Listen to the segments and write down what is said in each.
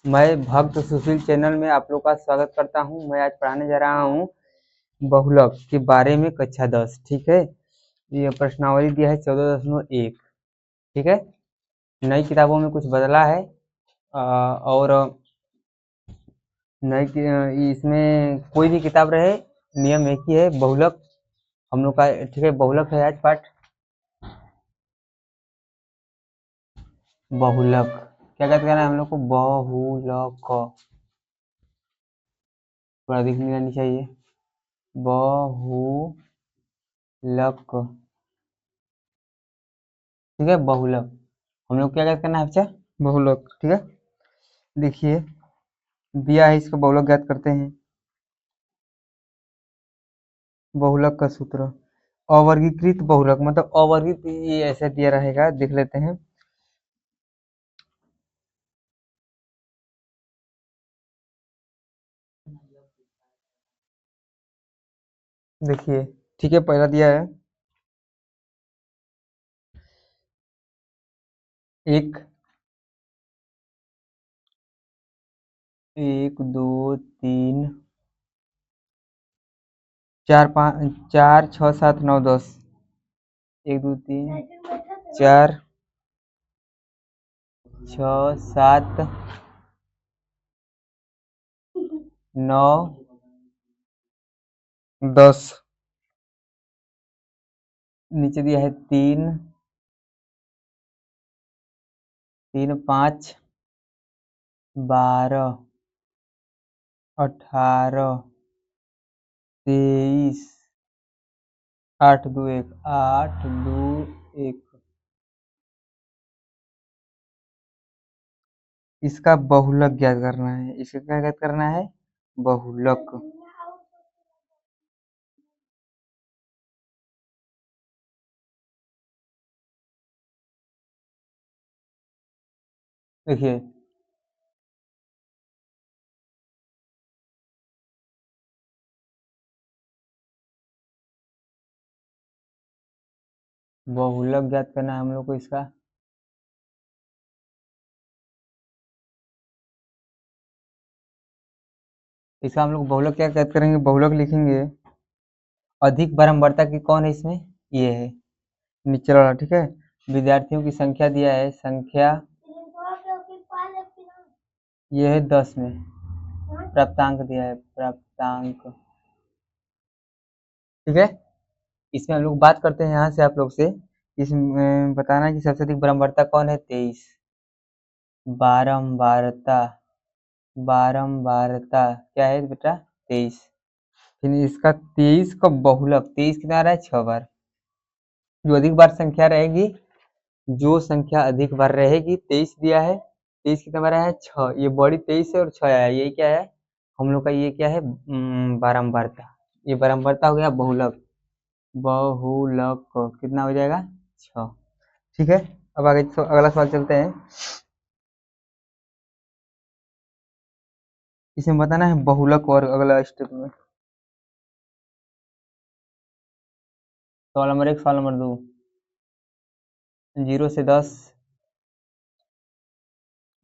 मैं भक्त सुशील चैनल में आप लोग का स्वागत करता हूं। मैं आज पढ़ाने जा रहा हूं बहुलक के बारे में कक्षा 10। ठीक है, ये प्रश्नावली दिया है 14.1। ठीक है, नई किताबों में कुछ बदला है और इसमें कोई भी किताब रहे, नियम एक ही है, बहुलक हम लोग का। ठीक है, बहुलक है आज पाठ। बहुलक क्या कहते हैं हम लोग को? बहुलक थोड़ा दिख नहीं जानी चाहिए। बहुलक, ठीक है, बहुलक हम लोग क्या करना है बच्चा? बहुलक। ठीक है, देखिए दिया है, इसका बहुलक ज्ञात करते हैं। बहुलक का सूत्र अवर्गीकृत बहुलक, मतलब अवर्गित, ये ऐसे दिया रहेगा, देख लेते हैं। देखिए, ठीक है, पहला दिया है एक, 1 2 3 4 5 4 6 7 9 10, 1 2 3 4 6 7 9 10। नीचे दिया है 3 3 5 12 18 23 8 2 1 8 2 1। इसका बहुलक ज्ञात करना है। इसका क्या ज्ञात करना है? बहुलक। देखिए, बहुलक ज्ञात करना है हम लोग को इसका। इसका हम लोग बहुलक क्या ज्ञात करेंगे? बहुलक लिखेंगे, अधिक बारंबारता की कौन है इसमें? ये है नीचे वाला। ठीक है, विद्यार्थियों की संख्या दिया है, संख्या ये है 10 में। प्राप्तांक दिया है, प्राप्तांक। ठीक है, इसमें हम लोग बात करते हैं यहाँ से आप लोग से। इसमें बताना है कि सबसे अधिक बारंबारता कौन है? 23। बारंबारता, बारंबारता क्या है बेटा? 23। फिर इसका 23 का बहुलक, 23 कितना आ रहा है? 6 बार। जो अधिक बार संख्या रहेगी, जो संख्या अधिक बार रहेगी, 23 दिया है, 23 कितना बार है? 6। ये बड़ी 23 है और 6 आया, ये क्या है हम लोग का? ये क्या है? बारंबारता। ये बारंबारता हो गया बहुलक। बहुलक कितना हो जाएगा? 6। ठीक है, अब आगे अगला सवाल चलते हैं। इसमें बताना है बहुलक और अगला स्टेप में। सवाल नंबर 1, सवाल नंबर 2। 0 से 10,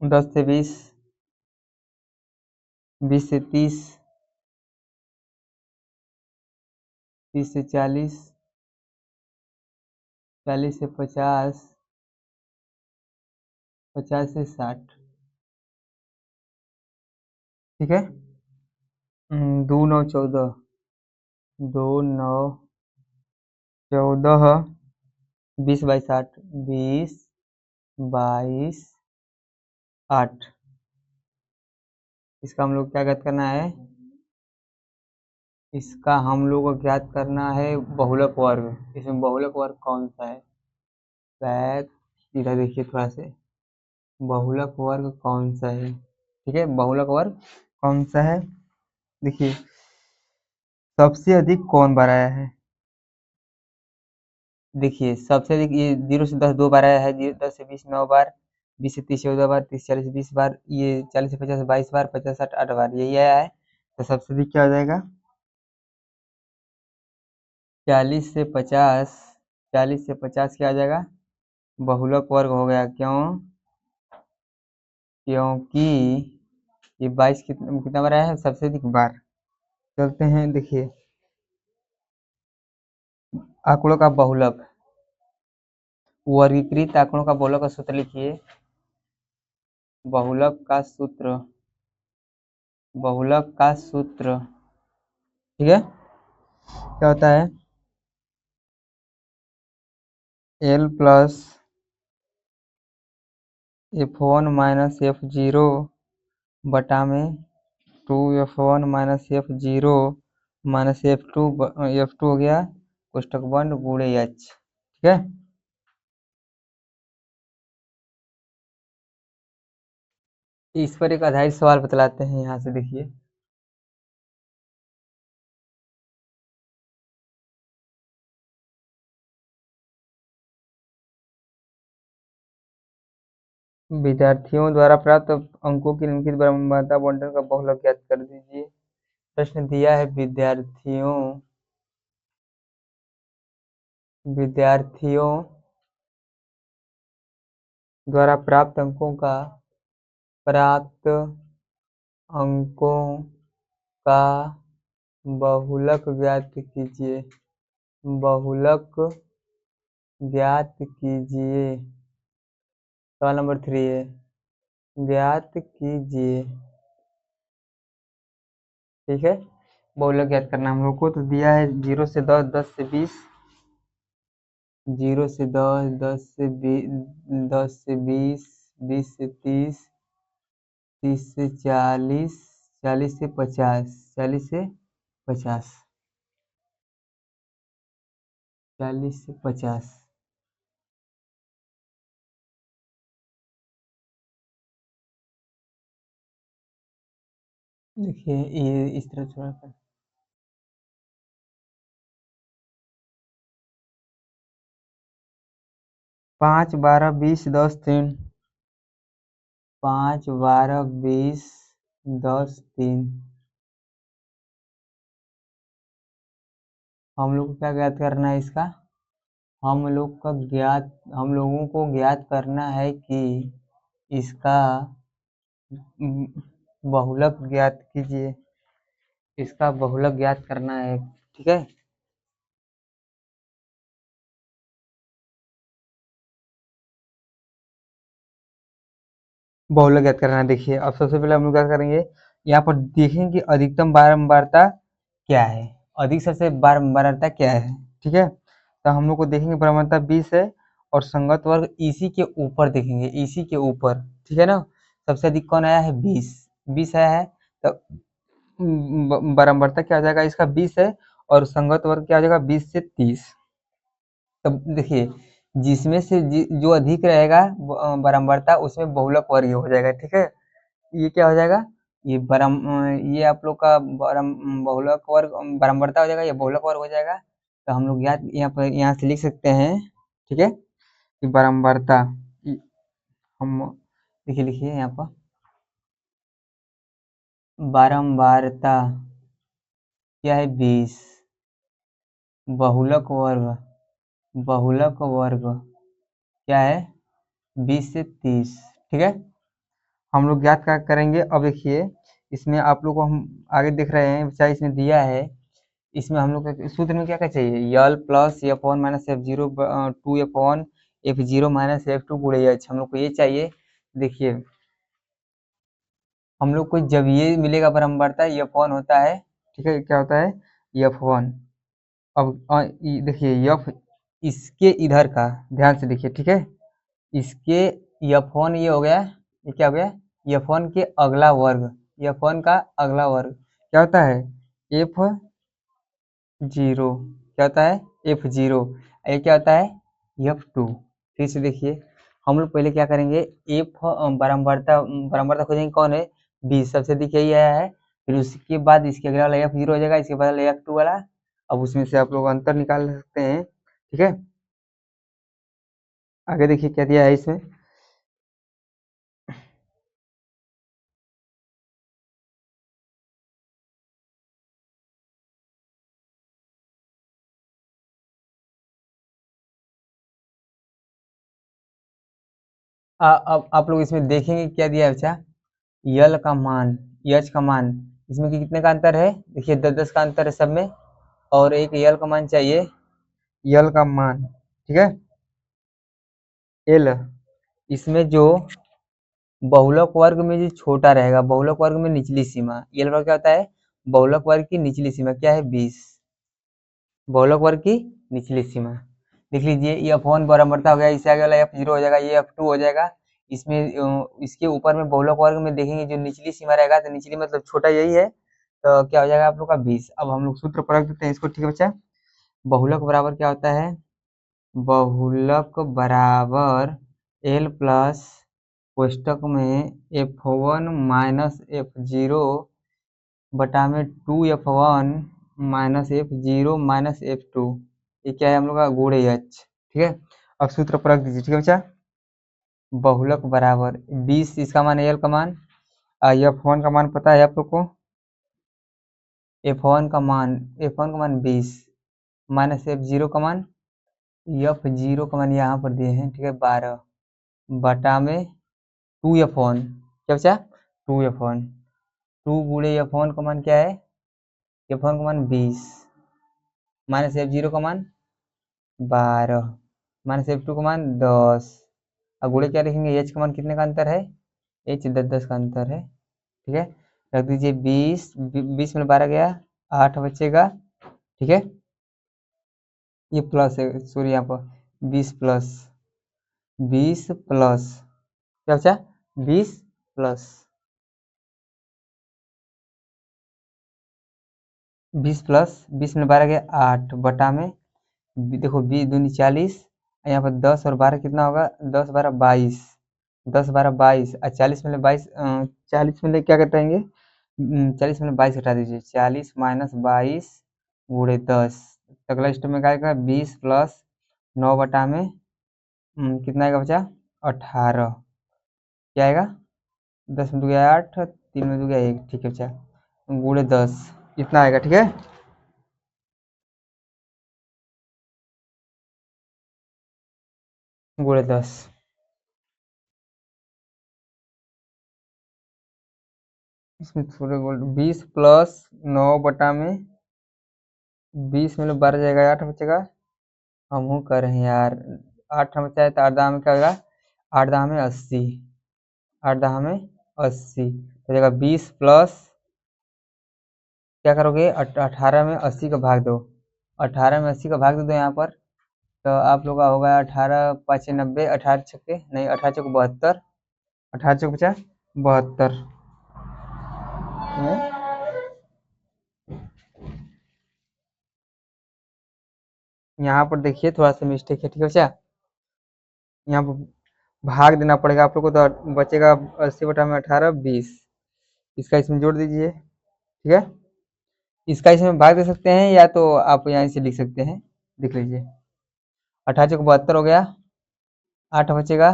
10 से 20, 20 से 30, 30 से 40, 40 से 50, 50 से 60। ठीक है, 2 9 14, 2 9 14, 20 22 8, 20 22 8। इसका हम लोग क्या ज्ञात करना है? इसका हम लोग को ज्ञात करना है बहुलक वर्ग। इसमें बहुलक वर्ग कौन सा है? शायद इधर देखिए थोड़ा से, बहुलक वर्ग कौन सा है? ठीक है, बहुलक वर्ग कौन सा है? देखिए, सबसे अधिक कौन बार आया है? देखिए, सबसे अधिक ये 0 से 10 2 बार आया है, 10 से 20 9 बार, 20 से 30 14 बार, 30 40 20 बार, ये 40 से 50 22 बार, 50 60 8 बार, यही आया है। तो सबसे अधिक क्या हो जाएगा? 40 से 50, 40 से 50 क्या आ जाएगा? बहुलक वर्ग हो गया। क्यों? क्योंकि ये 22 कितना बार आया है, सबसे अधिक बार। चलते हैं, देखिए आंकड़ों का बहुलक, वर्गीकृत आंकड़ों का बहुलक का सूत्र लिखिए। बहुलक का सूत्र, बहुलक का सूत्र, ठीक है, क्या होता है, L plus F1 minus F0 बटा में 2F1 minus F0 minus F2 हो गया कोष्टक बंद गुणे H, ठीक है। इस पर एक आधारित सवाल बतलाते हैं, यहाँ से देखिए। विद्यार्थियों द्वारा प्राप्त अंकों की निम्नलिखित बराबर बंटन का बहुलक ज्ञात कर दीजिए। प्रश्न दिया है विद्यार्थियों द्वारा प्राप्त अंकों का बहुलक ज्ञात कीजिए, बहुलक ज्ञात कीजिए। सवाल नंबर 3 है, ज्ञात कीजिए, ठीक है। बहुलक ज्ञात करना हम लोग को तो दिया है 0 से 10, 10 से 20, 0 से 10, 10 से 20, 10 से 20, 20 से 30, 30 से 40, 40 से 50, 40 से 50, 40 से 50। देखिए ये इस तरह थोड़ा सा 5, 12, 20, 10, 3, 5, 12, 20, 10, 3। हम लोग को क्या ज्ञात करना है इसका, हम लोगों को ज्ञात करना है कि इसका बहुलक ज्ञात कीजिए, इसका बहुलक ज्ञात करना है, ठीक है। बहुलक ज्ञात करना है, देखिए अब सबसे पहले हम लोग क्या करेंगे, यहाँ पर देखेंगे कि अधिकतम बारंबारता क्या है, अधिक सबसे बारंबारता क्या है, ठीक है। तो हम लोग को देखेंगे बारंबारता 20 है और संगत वर्ग इसी के ऊपर देखेंगे, इसी के ऊपर, ठीक है ना। सबसे अधिक कौन आया है, 20, 20 आया है, तो बारंबारता क्या हो जाएगा इसका 20 है और संगत वर्ग क्या हो जाएगा 20 से 30। तब देखिए जिसमें से जो अधिक रहेगा बारंबारता उसमें बहुलक वर्ग हो जाएगा, ठीक है। ये क्या हो जाएगा, ये आप लोग का बहुलक वर्ग बारंबारता हो जाएगा, ये बहुलक वर्ग हो जाएगा। तो हम लोग यहाँ से लिख सकते हैं, ठीक है, कि बारंबारता हम देखिए, लिखिए यहाँ पर बारंबारता क्या है 20, बहुलक वर्ग क्या है 20 से 30, ठीक है। हम लोग ज्ञात क्या करेंगे, अब देखिए इसमें आप लोग को हम आगे देख रहे हैं, चाहे इसमें दिया है, इसमें हम लोग का सूत्र में क्या क्या चाहिए, यल plus F1 minus F0 2F1 F0 minus F2 गुणे H, हम लोग को ये चाहिए। देखिए हम लोग को जब ये मिलेगा बारंबारता F1 होता है, ठीक है, क्या होता है F1। अब देखिए F इसके इधर का ध्यान से देखिए, ठीक है, इसके F1 ये हो गया, ये क्या हो गया F1 के अगला वर्ग, F1 का अगला वर्ग क्या होता है F0, क्या होता है F0, ये क्या होता है F2। फिर से देखिए हम लोग पहले क्या करेंगे, F बारंबारता बारंबारता खोजेंगे कौन है 20, सबसे अधिक यही आया है, फिर उसके बाद इसके अगला वाला F0 हो जाएगा, इसके बाद वाला F2 वाला, अब उसमें से आप लोग अंतर निकाल सकते हैं, ठीक है। आगे देखिए क्या दिया है इसमें, अब आप लोग इसमें देखेंगे क्या दिया है बच्चा, यल का मान, यच का मान, इसमें कितने का अंतर है, देखिए 10-10 का अंतर है सब में, और एक यल का मान चाहिए, यल का मान, ठीक है। एल, इसमें जो बहुलक वर्ग में जो छोटा रहेगा, बहुलक वर्ग में निचली सीमा, एल वर्ग क्या होता है, बहुलक वर्ग की निचली सीमा क्या है 20, बहुलक वर्ग की निचली सीमा। देख लीजिए ये F1 बराबरता हो गया, इससे आगे वाला F0 हो जाएगा, ये F2 हो जाएगा। इसमें इसके ऊपर में बहुलक वर्ग में देखेंगे जो निचली सीमा रहेगा, तो निचली मतलब छोटा यही है, तो क्या हो जाएगा आप लोग का 20। अब हम लोग सूत्र प्रयोग करते हैं इसको, ठीक है बच्चा। बहुलक बराबर क्या होता है, बहुलक बराबर एल प्लस कोष्टक में F1 माइनस F0 बटा में 2F1 minus F0 minus F2, ये क्या है हम लोग का गुण एच, ठीक है। अब सूत्र प्रयोग दीजिए, ठीक है बच्चा। बहुलक बराबर 20, इसका मान एल का मान, F1 का मान पता है आप लोग को, F1 का मान 20 माइनस F0 का मान, F0 का मान यहाँ पर दिए हैं, ठीक है 12 बटा में 2F1, क्या बचा 2F1, 2 गुणे F1 का मान क्या है, F1 का मान 20 माइनस F0 का मान 12 माइनस F2 का मान 10, अब गुणे क्या लिखेंगे, H का मान कितने का अंतर है, H 10-10 का अंतर है, ठीक है। रख दीजिए 20 में 12 गया 8 बचेगा, ठीक है। ये प्लस है, सॉरी यहाँ पर 20 प्लस 20 प्लस क्या बचा 20 प्लस 20 में 12 गया 8 बटा में, देखो 20 दूनी 40, यहाँ पर 10 और 12 कितना होगा, 10 12 22, 10 12 22 और 40 में 22, 40 में क्या करते रहेंगे, 40 में 22 हटा दीजिए, 40 माइनस 22 गुणे 10, अगला स्टेप में क्या आएगा 20 प्लस 9 बटा में कितना आएगा बचा 18, क्या आएगा 10 में 2 गया 8, 3 में 2 गया 1, ठीक है बचा गुणे 10, इतना आएगा, ठीक है। गुणे 10, इसमें थोड़े गोल्ड 20 प्लस 9 बटा में 20 में 12 जाएगा 8 बचेगा, हम हूँ कर रहे हैं यार, 8 हम बचा है तो 8 दाम में क्या होगा, 8 दाम में 80, 8 दाम में 80 तो जाएगा 20 प्लस क्या करोगे 18 में 80 का भाग दो, 18 में 80 का भाग दे दो यहाँ पर, तो आप लोग का होगा 18 5 90, 18 छक्के नहीं 18 चौक 72, 18 चौक बचा 72, यहाँ पर देखिए थोड़ा सा मिस्टेक है, ठीक है बच्चा, यहाँ पर भाग देना पड़ेगा आप लोग को, तो बचेगा 80 बटा में 18 20, इसका इसमें जोड़ दीजिए, ठीक है। इसका इसमें भाग दे सकते हैं या तो आप यहाँ से लिख सकते हैं, देख लीजिए 18 चौक 72 हो गया, 8 बचेगा,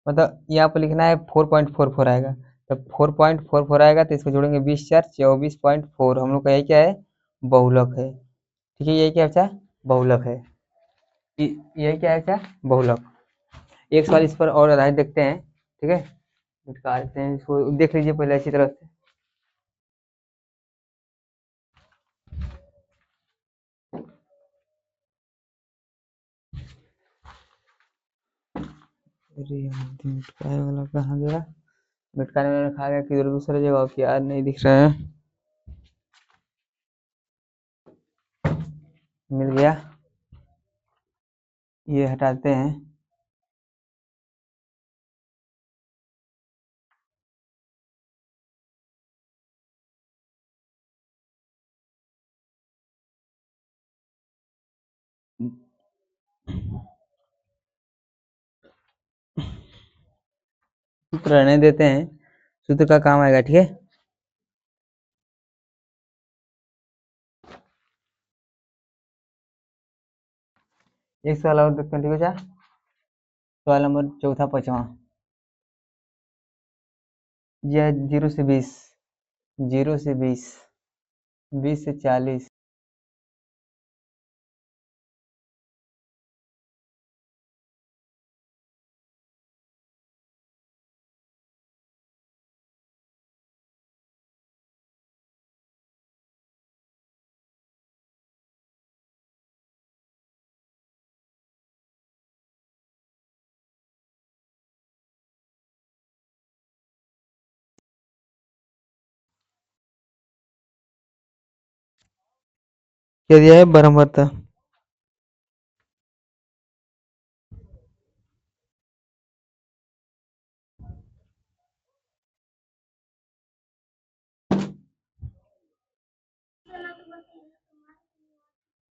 मतलब यहाँ पर लिखना है 4.44 आएगा, तो 4.44 आएगा तो इसको जोड़ेंगे 20 4 24.4, हम लोग का यही क्या है बहुलक है, ठीक है। यही क्या बचा बहुलक है, यही क्या है क्या बहुलक। एक सवाल इस पर और आधारित देखते हैं, ठीक है, निकालते हैं इसको, देख लीजिए पहले अच्छी तरह से। अरे यार मिटकाए वाला कहाँ गया, मिटकाने में रखा गया किधर दूसरी जगह की याद नहीं दिख रहा है, मिल गया, ये हटाते हैं, सूत्र रहने देते हैं, सूत्र का काम आएगा, ठीक है। एक सवाल और देखते हैं, ठीक है क्या, सवाल नंबर चौथा पांचवा, यह 0 से 20, 0 से 20, 20 से 40, क्या दिया है बारंबारता।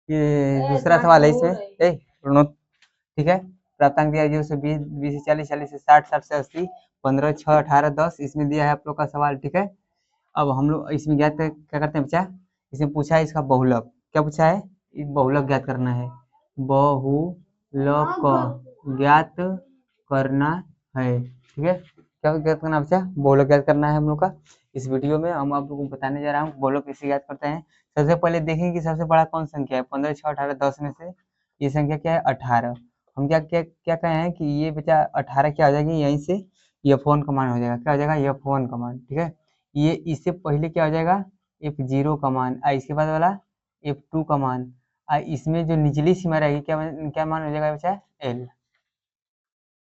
ये दूसरा सवाल है इसमें। सुनो, ठीक है। प्राप्तांक दिया है 0 से 20, 20 से 40, 40 से 60, 60 से 80, 15, 6, 18, 10। इसमें दिया है आप लोग का सवाल, ठीक है। अब हम लोग इसमें क्या करते हैं बच्चा, इसमें पूछा है इसका बहुलक। क्या पूछा है, बहुलक ज्ञात करना है। बहुलक ज्ञात करना है, ठीक है। क्या ज्ञात करना है बच्चा, बहुलक ज्ञात करना है हम लोग का। इस वीडियो में हम आप लोगों को बताने जा रहा हूँ बहुलक कैसे ज्ञात करते हैं। सबसे पहले देखेंगे कि सबसे बड़ा कौन संख्या है। 15, 6, 18, 10 में से ये संख्या क्या है, 18। हम क्या क्या क्या कहे हैं कि ये बच्चा 18 क्या हो जाएगी, यहीं से F1 का मान हो जाएगा। क्या हो जाएगा, F1 का मान, ठीक है। ये इससे पहले क्या हो जाएगा, F0 का मान, इसके बाद वाला F2 का मान, इसमें जो निचली सीमा रहेगी क्या क्या मान हो जाएगा बच्चा, L।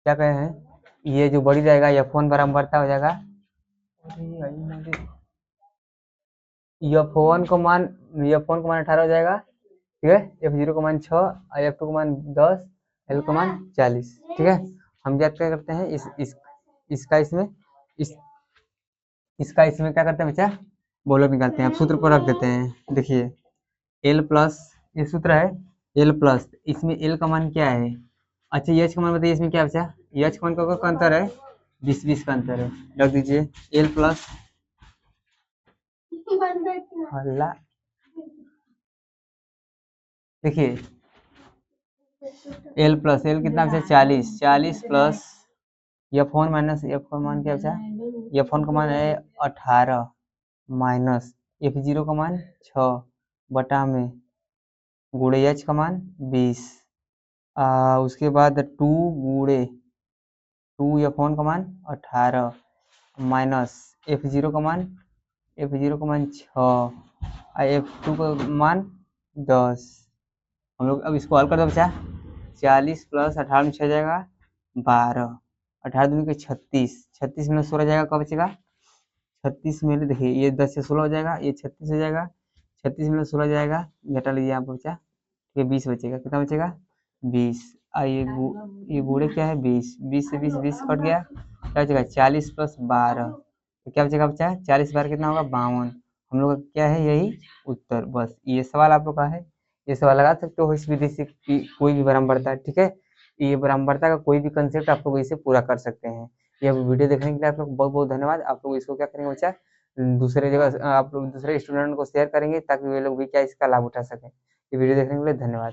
क्या कहे हैं, ये जो बड़ी रहेगा F1 बराबरता हो जाएगा, F1 का मान, F1 का मान 18 हो जाएगा, ठीक है। F0 का मान 6 और F2 का मान 10, L का मान 40, ठीक है। हम ज्ञात क्या करते हैं इसका इसमें इस इसका इसमें क्या करते हैं बच्चा, बहुलक निकालते हैं। अब सूत्र पर रख देते हैं। देखिए L प्लस, ये सूत्र है L प्लस, इसमें L का मान क्या है, अच्छा H का मान बताइए इसमें क्या बचा, H का मान का अंतर है 20, 20 का अंतर है। रख दीजिए L प्लस, हल्ला, देखिए L प्लस, L कितना बचा 40, 40 प्लस F1 माइनस F का मान क्या बचा, F1 का मान है 18 माइनस F0 का मान 6 बटा में गुणे H का मान 20, उसके बाद 2 गुणे 2 F1 का मान 18 माइनस F0 का मान, F0 का मान 6 और F2 का मान 10। हम लोग अब इसको हल कर दो बच्चा, 40 प्लस 18 में 6 जाएगा 12, 18 दूनी के 36, 36 में 16 जाएगा, कब बचेगा 36 में, देखिए ये 10 से 16 हो जाएगा, ये 36 हो जाएगा, 36 में 16 जाएगा, घटा लीजिए यहाँ पर बच्चा, ये 20 बचेगा। कितना बचेगा 20, ये गुणे क्या है 20, 20 से 20, 20 कट गया, क्या बचेगा 40 प्लस 12, तो क्या बचेगा बच्चा 40 बार कितना होगा 52। हम लोग का क्या है, यही उत्तर। बस ये सवाल आप लोग का है, ये सवाल लगा सकते हो इस विधि से कोई भी बराबरता, ठीक है। ये बराबरता का कोई भी कंसेप्ट आप लोग इसे पूरा कर सकते हैं। ये वीडियो देखने के लिए आप लोग बहुत बहुत धन्यवाद। आप लोग इसको क्या करेंगे बच्चा, दूसरे जगह आप लोग दूसरे स्टूडेंट को शेयर करेंगे ताकि वे लोग भी क्या इसका लाभ उठा सकें। ये वीडियो देखने के लिए धन्यवाद।